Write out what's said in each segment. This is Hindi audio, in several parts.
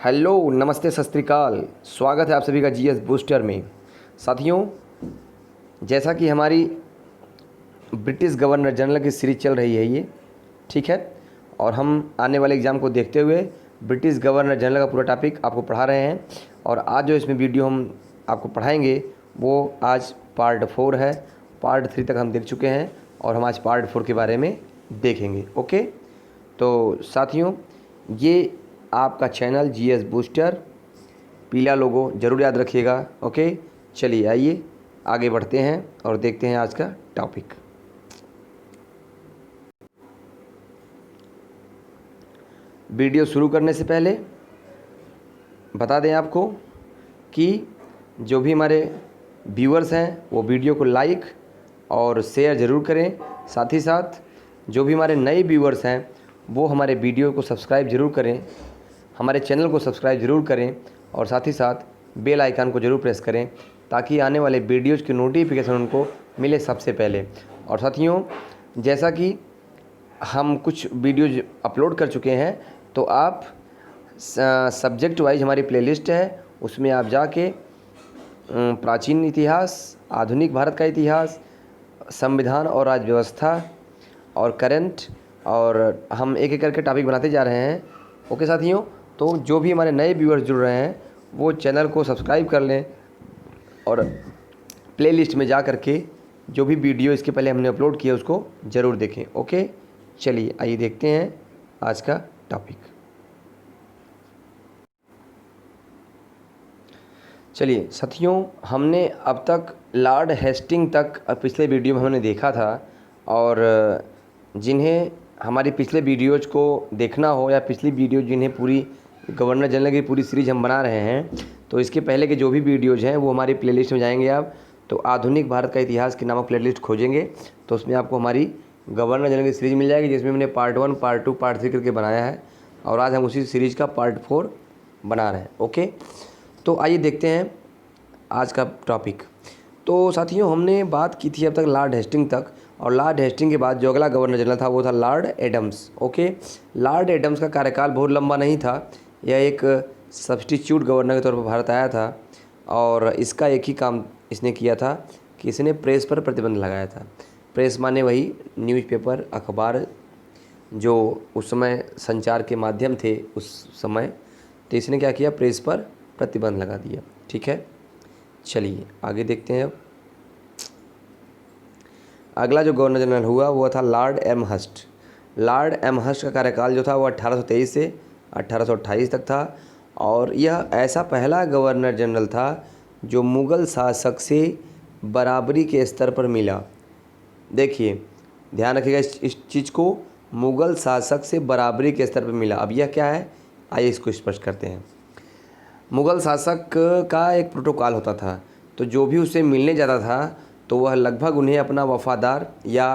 हेलो, नमस्ते, सत श्री अकाल। स्वागत है आप सभी का जीएस बूस्टर में। साथियों, जैसा कि हमारी ब्रिटिश गवर्नर जनरल की सीरीज चल रही है ये, ठीक है, और हम आने वाले एग्ज़ाम को देखते हुए ब्रिटिश गवर्नर जनरल का पूरा टॉपिक आपको पढ़ा रहे हैं। और आज जो इसमें वीडियो हम आपको पढ़ाएंगे वो आज पार्ट 4 है। पार्ट 3 तक हम देख चुके हैं और हम आज पार्ट 4 के बारे में देखेंगे। ओके, तो साथियों, ये आपका चैनल जीएस बूस्टर, पीला लोगो ज़रूर याद रखिएगा। ओके, चलिए आइए आगे बढ़ते हैं और देखते हैं आज का टॉपिक। वीडियो शुरू करने से पहले बता दें आपको कि जो भी हमारे व्यूअर्स हैं वो वीडियो को लाइक और शेयर ज़रूर करें। साथ ही साथ जो भी हमारे नए व्यूअर्स हैं वो हमारे वीडियो को सब्सक्राइब ज़रूर करें, हमारे चैनल को सब्सक्राइब ज़रूर करें और साथ ही साथ बेल आइकन को ज़रूर प्रेस करें ताकि आने वाले वीडियोज़ की नोटिफिकेशन उनको मिले सबसे पहले। और साथियों, जैसा कि हम कुछ वीडियोज़ अपलोड कर चुके हैं तो आप सब्जेक्ट वाइज हमारी प्लेलिस्ट है, उसमें आप जाके प्राचीन इतिहास, आधुनिक भारत का इतिहास, संविधान और राज्य व्यवस्था और करंट, और हम एक एक करके टॉपिक बनाते जा रहे हैं। ओके साथियों, तो जो भी हमारे नए व्यूअर्स जुड़ रहे हैं वो चैनल को सब्सक्राइब कर लें और प्लेलिस्ट में जा कर के जो भी वीडियो इसके पहले हमने अपलोड किया उसको ज़रूर देखें। ओके, चलिए आइए देखते हैं आज का टॉपिक। चलिए साथियों, हमने अब तक लॉर्ड हेस्टिंग तक पिछले वीडियो में हमने देखा था, और जिन्हें हमारी पिछले वीडियोज़ को देखना हो या पिछली वीडियो जिन्हें पूरी गवर्नर जनरल की पूरी सीरीज हम बना रहे हैं, तो इसके पहले के जो भी वीडियोज़ हैं वो हमारी प्लेलिस्ट में जाएंगे आप, तो आधुनिक भारत का इतिहास के नामक प्लेलिस्ट खोजेंगे तो उसमें आपको हमारी गवर्नर जनरल की सीरीज़ मिल जाएगी, जिसमें हमने पार्ट 1, पार्ट 2, पार्ट 3 करके बनाया है, और आज हम उसी सीरीज़ का पार्ट 4 बना रहे हैं। ओके, तो आइए देखते हैं आज का टॉपिक। तो साथियों, हमने बात की थी अब तक लॉर्ड हेस्टिंग तक, और लॉर्ड हेस्टिंग के बाद जो अगला गवर्नर जनरल था वो था lord Adams. Okay, lord Adams का कार्यकाल बहुत लंबा नहीं था, यह एक सब्स्टिट्यूट गवर्नर के तौर पर भारत आया था, और इसका एक ही काम इसने किया था कि इसने प्रेस पर प्रतिबंध लगाया था। प्रेस माने वही न्यूज़पेपर, अखबार, जो उस समय संचार के माध्यम थे उस समय, तो इसने क्या किया, प्रेस पर प्रतिबंध लगा दिया। ठीक है, चलिए आगे देखते हैं। अब अगला जो गवर्नर जनरल हुआ वो था लॉर्ड एमहर्स्ट। लॉर्ड एमहर्स्ट का कार्यकाल जो था वो 1823 से 1828 तक था, और यह ऐसा पहला गवर्नर जनरल था जो मुग़ल शासक से बराबरी के स्तर पर मिला। देखिए, ध्यान रखिएगा इस चीज़ को, मुग़ल शासक से बराबरी के स्तर पर मिला। अब यह क्या है, आइए इसको स्पष्ट करते हैं। मुग़ल शासक का एक प्रोटोकॉल होता था, तो जो भी उससे मिलने जाता था तो वह लगभग उन्हें अपना वफ़ादार या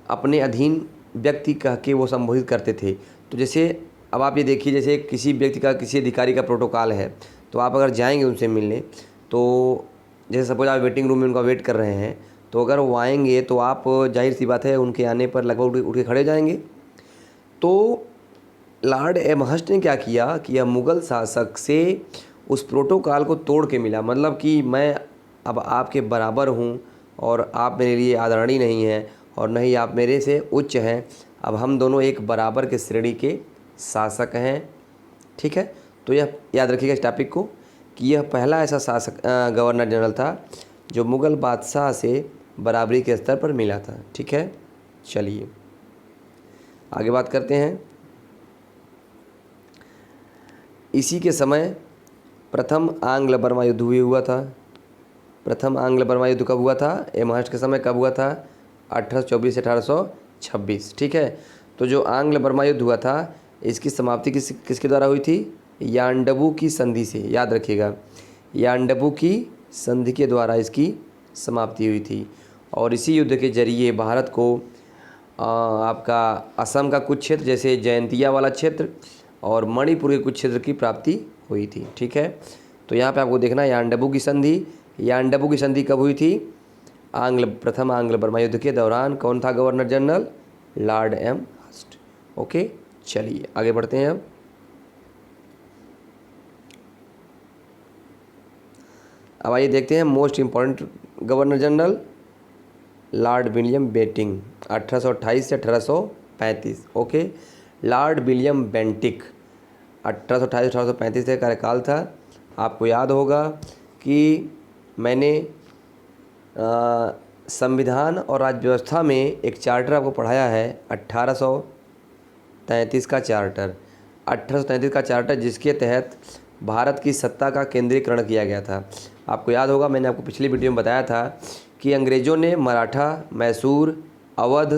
अपने अधीन व्यक्ति कह के वो संबोधित करते थे। तो जैसे अब आप ये देखिए, जैसे किसी व्यक्ति का, किसी अधिकारी का प्रोटोकॉल है, तो आप अगर जाएंगे उनसे मिलने, तो जैसे सपोज आप वेटिंग रूम में उनका वेट कर रहे हैं, तो अगर वो आएंगे तो आप जाहिर सी बात है उनके आने पर लगभग उठ के खड़े जाएंगे। तो लॉर्ड एमहर्स्ट ने क्या किया कि यह मुग़ल शासक से उस प्रोटोकॉल को तोड़ के मिला, मतलब कि मैं अब आपके बराबर हूँ और आप मेरे लिए आदरणीय नहीं हैं और न ही आप मेरे से उच्च हैं, अब हम दोनों एक बराबर के श्रेणी के शासक हैं। ठीक है, तो यह याद रखिएगा इस टॉपिक को कि यह पहला ऐसा शासक गवर्नर जनरल था जो मुग़ल बादशाह से बराबरी के स्तर पर मिला था। ठीक है, चलिए आगे बात करते हैं। इसी के समय प्रथम आंग्ल बर्मा युद्ध हुआ था। प्रथम आंग्ल बर्मा युद्ध कब हुआ था, एमहर्स्ट के समय कब हुआ था, 1824 से 1826। ठीक है, तो जो आंग्ल बर्मा युद्ध हुआ था इसकी समाप्ति किसके द्वारा हुई थी, यांडबू की संधि से। याद रखिएगा, यांडबू की संधि के द्वारा इसकी समाप्ति हुई थी, और इसी युद्ध के जरिए भारत को आपका असम का कुछ क्षेत्र, जैसे जयंतिया वाला क्षेत्र और मणिपुर के कुछ क्षेत्र की प्राप्ति हुई थी। ठीक है, तो यहाँ पे आपको देखना है यांडबू की संधि। यांडबू की संधि कब हुई थी, प्रथम आंग्ल बर्मा युद्ध के दौरान। कौन था governor general, Lord Amherst. Okay, चलिए आगे बढ़ते हैं। अब अब आइए देखते हैं most important governor general Lord William Bentinck 1828 से 1835। ओके, लॉर्ड विलियम बेंटिक 1828 से 1835 का कार्यकाल था। आपको याद होगा कि मैंने संविधान और राज्य व्यवस्था में एक चार्टर आपको पढ़ाया है 1833 का चार्टर। 1833 का चार्टर जिसके तहत भारत की सत्ता का केंद्रीकरण किया गया था। आपको याद होगा मैंने आपको पिछली वीडियो में बताया था कि अंग्रेज़ों ने मराठा, मैसूर, अवध,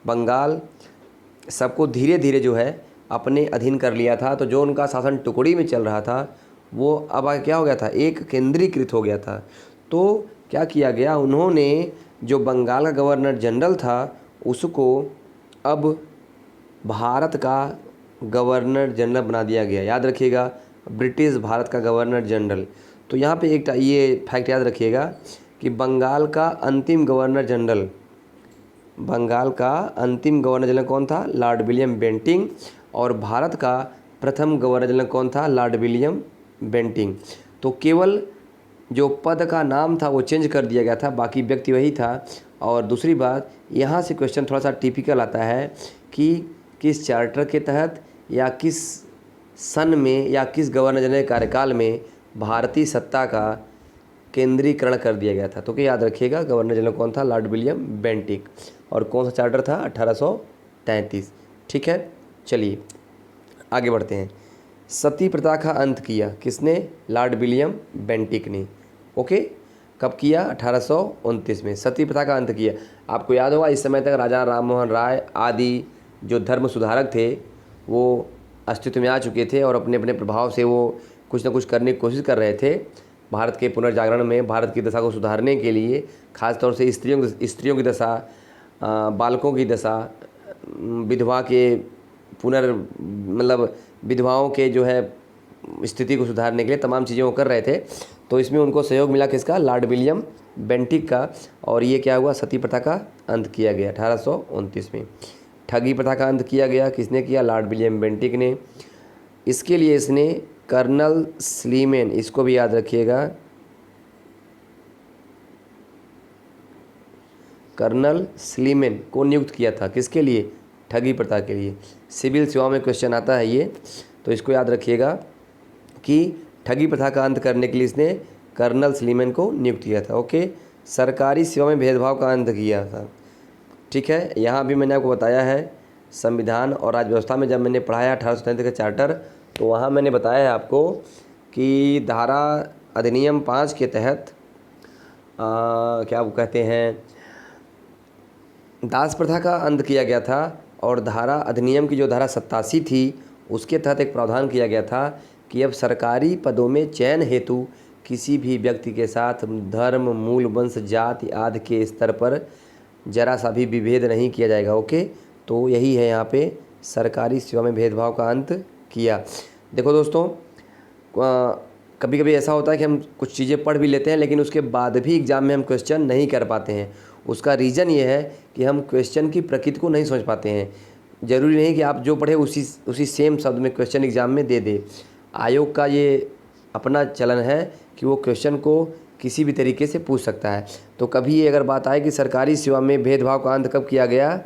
बंगाल सबको धीरे धीरे जो है अपने अधीन कर लिया था। तो जो उनका शासन टुकड़ी में चल रहा था वो अब आगे क्या हो गया था, एक केंद्रीकृत हो गया था। तो क्या किया गया, उन्होंने जो बंगाल का गवर्नर जनरल था उसको अब भारत का गवर्नर जनरल बना दिया गया। याद रखिएगा, ब्रिटिश भारत का गवर्नर जनरल। तो यहाँ पे एक ये फैक्ट याद रखिएगा कि बंगाल का अंतिम गवर्नर जनरल कौन था, लॉर्ड विलियम बेंटिक। और भारत का प्रथम गवर्नर जनरल कौन था, लॉर्ड विलियम बेंटिक। तो केवल जो पद का नाम था वो चेंज कर दिया गया था, बाकी व्यक्ति वही था। और दूसरी बात, यहाँ से क्वेश्चन थोड़ा सा टिपिकल आता है कि किस चार्टर के तहत या किस सन में या किस गवर्नर जनरल के कार्यकाल में भारतीय सत्ता का केंद्रीकरण कर दिया गया था। तो क्या याद रखिएगा, गवर्नर जनरल कौन था, लॉर्ड विलियम बेंटिक। और कौन सा चार्टर था, 1833। ठीक है, चलिए आगे बढ़ते हैं। सती प्रथा का अंत किया किसने, लॉर्ड विलियम बेंटिक ने। ओके, कब किया, 1829 में सती प्रथा का अंत किया। आपको याद होगा इस समय तक राजा राम मोहन राय आदि जो धर्म सुधारक थे वो अस्तित्व में आ चुके थे और अपने अपने प्रभाव से वो कुछ ना कुछ करने की कोशिश कर रहे थे भारत के पुनर्जागरण में, भारत की दशा को सुधारने के लिए। खासतौर से स्त्रियों की दशा, बालकों की दशा, विधवा के विधवाओं के जो है स्थिति को सुधारने के लिए तमाम चीज़ें वो कर रहे थे। तो इसमें उनको सहयोग मिला किसका, लॉर्ड विलियम बेंटिक का। और ये क्या हुआ, सती प्रथा का अंत किया गया 1829 में। ठगी प्रथा का अंत किया गया, किसने किया, लॉर्ड विलियम बेंटिक ने। इसके लिए इसने कर्नल स्लीमेन, इसको भी याद रखिएगा, कर्नल स्लीमेन को नियुक्त किया था। किसके लिए, ठगी प्रथा के लिए। सिविल सेवा में क्वेश्चन आता है ये, तो इसको याद रखिएगा कि ठगी प्रथा का अंत करने के लिए इसने कर्नल स्लीमेन को नियुक्त किया था। ओके, सरकारी सेवा में भेदभाव का अंत किया था। ठीक है, यहाँ भी मैंने आपको बताया है संविधान और राज्य व्यवस्था में जब मैंने पढ़ाया 1833 का चार्टर, तो वहाँ मैंने बताया है आपको कि धारा अधिनियम 5 के तहत क्या वो कहते हैं, दास प्रथा का अंत किया गया था। और धारा अधिनियम की जो धारा 87 थी उसके तहत एक प्रावधान किया गया था कि अब सरकारी पदों में चयन हेतु किसी भी व्यक्ति के साथ धर्म, मूल, वंश, जाति आदि के स्तर पर जरा सा भी विभेद नहीं किया जाएगा। ओके, तो यही है यहाँ पे सरकारी सेवा में भेदभाव का अंत किया। देखो दोस्तों, कभी कभी ऐसा होता है कि हम कुछ चीज़ें पढ़ भी लेते हैं लेकिन उसके बाद भी एग्ज़ाम में हम क्वेश्चन नहीं कर पाते हैं। उसका रीज़न ये है कि हम क्वेश्चन की प्रकृति को नहीं समझ पाते हैं। ज़रूरी नहीं कि आप जो पढ़े उसी सेम शब्द में क्वेश्चन एग्ज़ाम में दे दे। आयोग का ये अपना चलन है कि वो क्वेश्चन को किसी भी तरीके से पूछ सकता है। तो कभी ये अगर बात आए कि सरकारी सेवा में भेदभाव का अंत कब किया गया,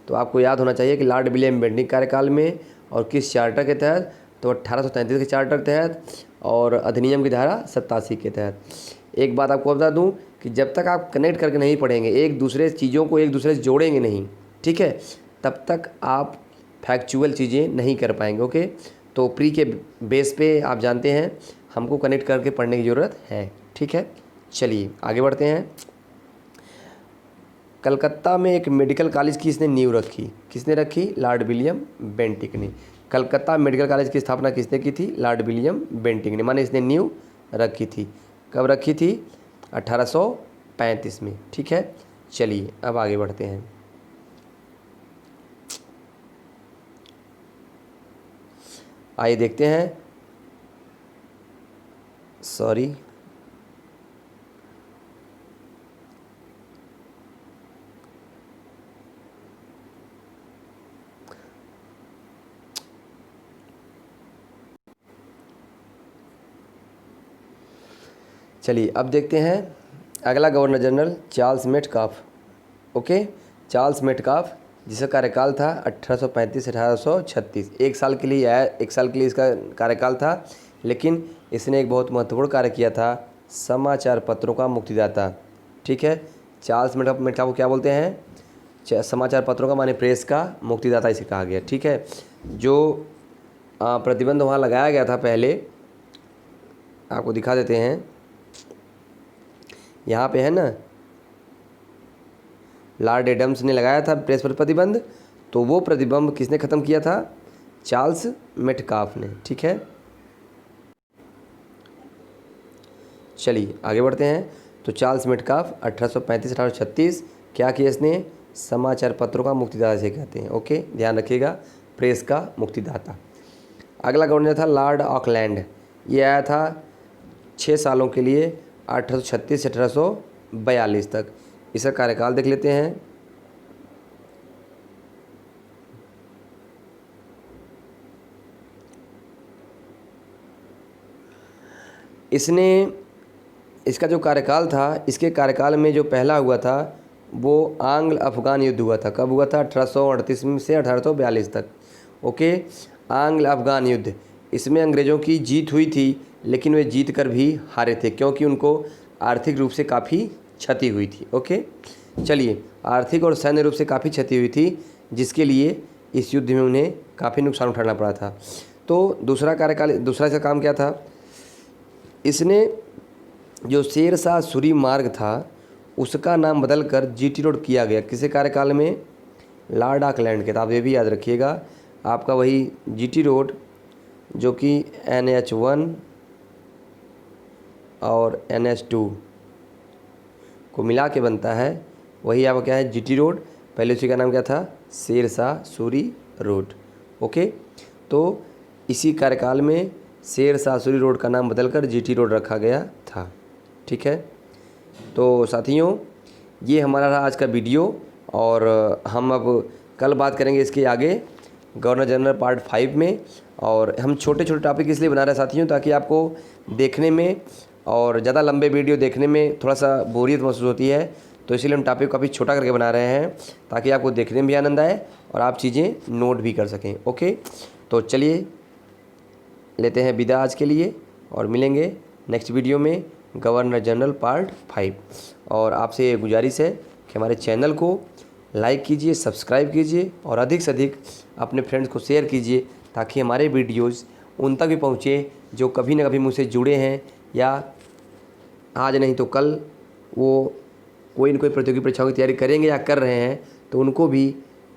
तो आपको याद होना चाहिए कि लॉर्ड विलियम बेंटिक कार्यकाल में, और किस चार्टर के तहत, तो 1833 के चार्टर के तहत और अधिनियम की धारा 87 के तहत। एक बात आपको बता दूं कि जब तक आप कनेक्ट करके नहीं पढ़ेंगे, एक दूसरे चीज़ों को एक दूसरे से जोड़ेंगे नहीं, ठीक है, तब तक आप फैक्चुअल चीज़ें नहीं कर पाएंगे। ओके, तो प्री के बेस पे आप जानते हैं हमको कनेक्ट करके पढ़ने की ज़रूरत है। ठीक है, चलिए आगे बढ़ते हैं। कलकत्ता में एक मेडिकल कॉलेज की इसने नींव रखी। किसने रखी, लॉर्ड विलियम बेंटिक ने। कलकत्ता मेडिकल कॉलेज की स्थापना किसने की थी, लॉर्ड विलियम बेंटिक ने, माने इसने नींव रखी थी। कब रखी थी, 1835 में। ठीक है, चलिए अब आगे बढ़ते हैं। आइए देखते हैं, सॉरी चलिए अब देखते हैं अगला governor general Charles Metcalfe. Okay, Charles Metcalfe जिसका कार्यकाल था 1835 से 1836, 1 साल के लिए आया, 1 साल के लिए इसका कार्यकाल था, लेकिन इसने एक बहुत महत्वपूर्ण कार्य किया था, समाचार पत्रों का मुक्तिदाता। ठीक है, चार्ल्स मेटकाफ को क्या बोलते हैं? समाचार पत्रों का माने प्रेस का मुक्तिदाता इसे कहा गया। ठीक है, जो प्रतिबंध वहाँ लगाया गया था पहले, आपको दिखा देते हैं, यहाँ पे है ना, लॉर्ड एडम्स ने लगाया था प्रेस पर प्रतिबंध, तो वो प्रतिबंध किसने ख़त्म किया था? चार्ल्स मेटकाफ ने। ठीक है, चलिए आगे बढ़ते हैं। तो चार्ल्स मेटकाफ 1835 से 1836 क्या किया इसने? समाचार पत्रों का मुक्तिदाता से कहते हैं। ओके, ध्यान रखिएगा, प्रेस का मुक्तिदाता। अगला गवर्नर था लॉर्ड ऑकलैंड। ये आया था 6 सालों के लिए 1836 से 1842 तक। इसका कार्यकाल देख लेते हैं। इसका जो कार्यकाल था, इसके कार्यकाल में जो पहला हुआ था वो आंग्ल अफ़गान युद्ध हुआ था। कब हुआ था? 1838 से 1842 तक। ओके, आंग्ल अफ़गान युद्ध, इसमें अंग्रेज़ों की जीत हुई थी, लेकिन वे जीत कर भी हारे थे क्योंकि उनको आर्थिक रूप से काफ़ी क्षति हुई थी। ओके, चलिए, आर्थिक और सैन्य रूप से काफ़ी क्षति हुई थी, जिसके लिए इस युद्ध में उन्हें काफ़ी नुकसान उठाना पड़ा था। तो दूसरा इसका काम क्या था? इसने जो शेरशाह सूरी मार्ग था उसका नाम बदलकर जीटी रोड किया गया। किसी कार्यकाल में? लॉर्ड ऑकलैंड के। तो आप ये भी याद रखिएगा, आपका वही जीटी रोड जो कि NH1 और NH2 को मिला के बनता है, वही आपका क्या है? GT road. पहले उसी का नाम क्या था? शेरशाह सूरी रोड। ओके, तो इसी कार्यकाल में शेरशाह सूरी रोड का नाम बदलकर जीटी रोड रखा गया था। ठीक है, तो साथियों, ये हमारा रहा आज का वीडियो, और हम अब कल बात करेंगे इसके आगे गवर्नर जनरल पार्ट 5 में। और हम छोटे छोटे टॉपिक इसलिए बना रहे हैं साथियों, ताकि आपको देखने में और ज़्यादा लंबे वीडियो देखने में थोड़ा सा बोरियत महसूस होती है, तो इसीलिए हम टॉपिक काफ़ी छोटा करके बना रहे हैं, ताकि आपको देखने में भी आनंद आए और आप चीज़ें नोट भी कर सकें। ओके, तो चलिए लेते हैं विदा आज के लिए, और मिलेंगे नेक्स्ट वीडियो में गवर्नर जनरल पार्ट 5। और आपसे ये गुजारिश है कि हमारे चैनल को लाइक कीजिए, सब्सक्राइब कीजिए, और अधिक से अधिक अपने फ्रेंड्स को शेयर कीजिए, ताकि हमारे वीडियोज़ उन तक भी पहुँचे जो कभी ना कभी मुझसे जुड़े हैं, या आज नहीं तो कल वो कोई न कोई प्रतियोगी परीक्षाओं की तैयारी करेंगे या कर रहे हैं, तो उनको भी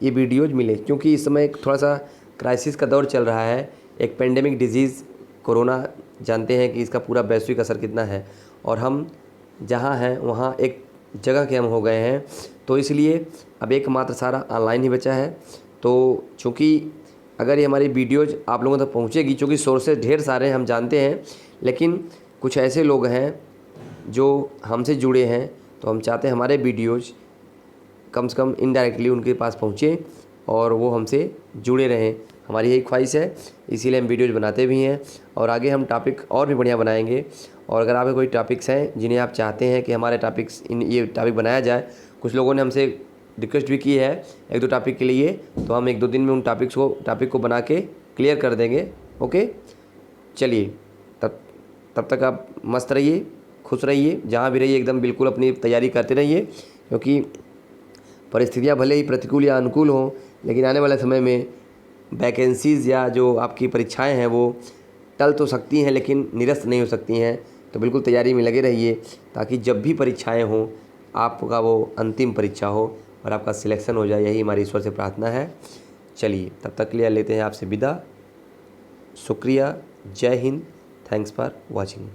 ये वीडियोज़ मिले। क्योंकि इस समय थोड़ा सा क्राइसिस का दौर चल रहा है, एक पेंडेमिक डिजीज़ कोरोना, जानते हैं कि इसका पूरा वैश्विक असर कितना है, और हम जहाँ हैं वहाँ एक जगह के हम हो गए हैं, तो इसलिए अब एकमात्र सारा ऑनलाइन ही बचा है। तो चूँकि अगर ये हमारी वीडियोज़ आप लोगों तक पहुँचेगी, चूँकि सोर्सेज ढेर सारे हैं हम जानते हैं, लेकिन कुछ ऐसे लोग हैं जो हमसे जुड़े हैं, तो हम चाहते हैं हमारे वीडियोज़ कम से कम इनडायरेक्टली उनके पास पहुँचे और वो हमसे जुड़े रहें। हमारी यही ख्वाहिश है, इसीलिए हम वीडियोज़ बनाते भी हैं, और आगे हम टॉपिक और भी बढ़िया बनाएंगे। और अगर आपके कोई टॉपिक्स हैं जिन्हें आप चाहते हैं कि हमारे ये टॉपिक बनाया जाए, कुछ लोगों ने हमसे रिक्वेस्ट भी की है 1-2 टॉपिक के लिए, तो हम 1-2 दिन में उन टॉपिक को बना के क्लियर कर देंगे। ओके, चलिए, तब तक आप मस्त रहिए, खुश रहिए, जहाँ भी रहिए एकदम बिल्कुल अपनी तैयारी करते रहिए, क्योंकि परिस्थितियाँ भले ही प्रतिकूल या अनुकूल हों, लेकिन आने वाले समय में वैकेंसीज़ या जो आपकी परीक्षाएं हैं वो टल तो सकती हैं, लेकिन निरस्त नहीं हो सकती हैं। तो बिल्कुल तैयारी में लगे रहिए, ताकि जब भी परीक्षाएं हों आपका वो अंतिम परीक्षा हो और आपका सिलेक्शन हो जाए, यही हमारी ईश्वर से प्रार्थना है। चलिए, तब तक के लिए लेते हैं आपसे विदा। शुक्रिया, जय हिंद, थैंक्स फॉर वॉचिंग।